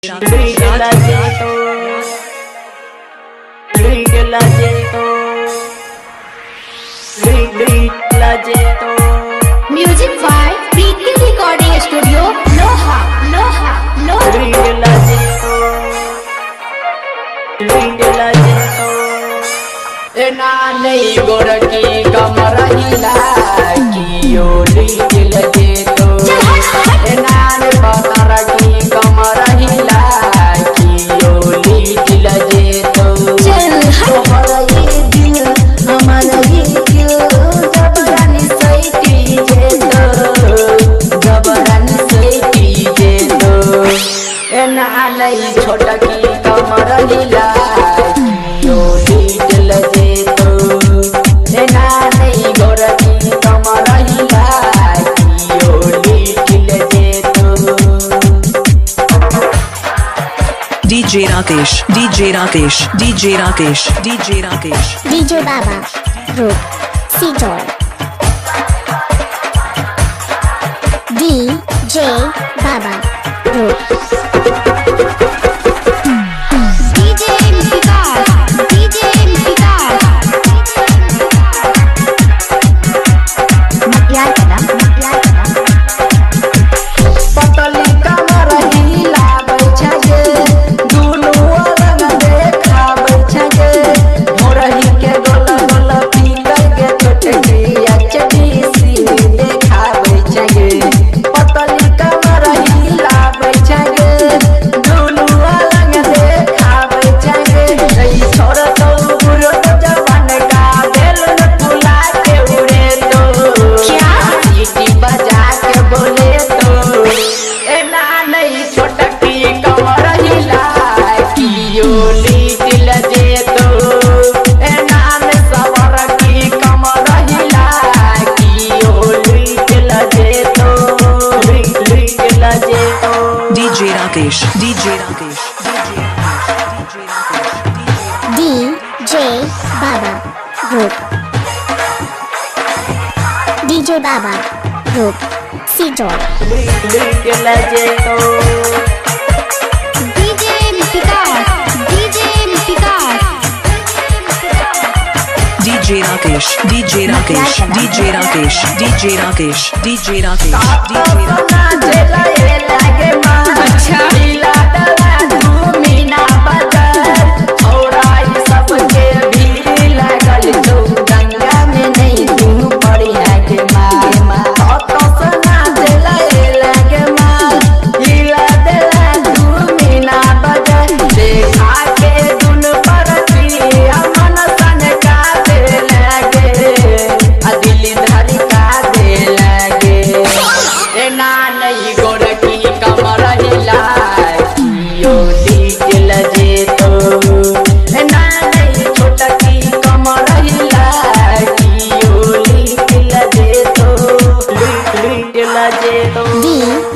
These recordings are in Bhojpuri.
Music by Preeti Recording Studio, Loha. नहीं गोरकी कमर हिला की ओली दिल दे तो नान पतर की कमर हिला की ओली दिल दे तो तोहरा ये दिल हमारा ये दिल जबरन सैती जे तो जबरन सैती जे तो नान नहीं छोटकी कमर हिला की ओली दिल दे DJ Rakesh, DJ Baba, Group, C-Joy. DJ Baba, Group. DJ Baba, Group, C-Joy.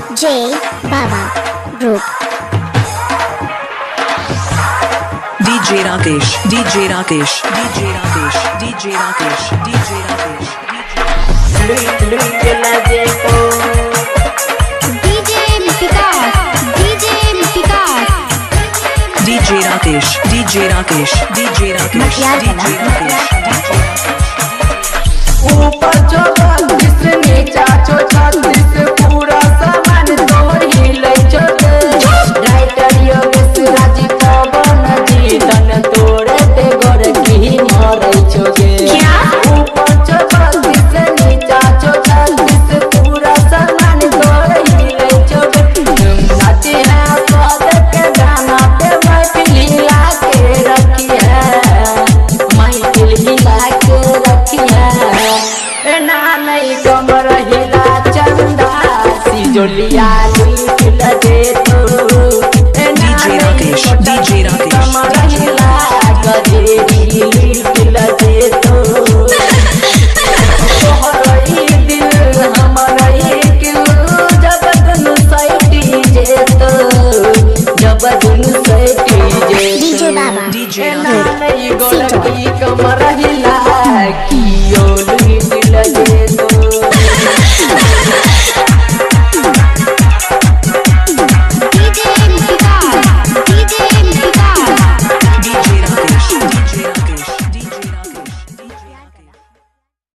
DJ Baba, Group. DJ Rakesh. ऊपर जो बत्तीस नीचा जो 36 पूरा सामान तोड़ हिलै छोटे राइटर योगेश राजी पवन जीतन तोड़े ते गोर की मरै छोगे ऊपर जो बत्तीस नीचा जो 36 पूरा सामान तोड़ हिलै छोटे नाचे है पद के गाना पे महफिल हिला के रखी है महफिल हिला के रखी है नहीं कमर हिला चंदा सिजोलिया दिल दे तो DJ Rakesh. कमर हिला गजेरी दिल दे तो तोहरा ही दिल हमारा ही दिल जब दुनु सैटी जे तो जब दुनु सैटी जे DJ Baba, नहीं गोलकी कमर हिला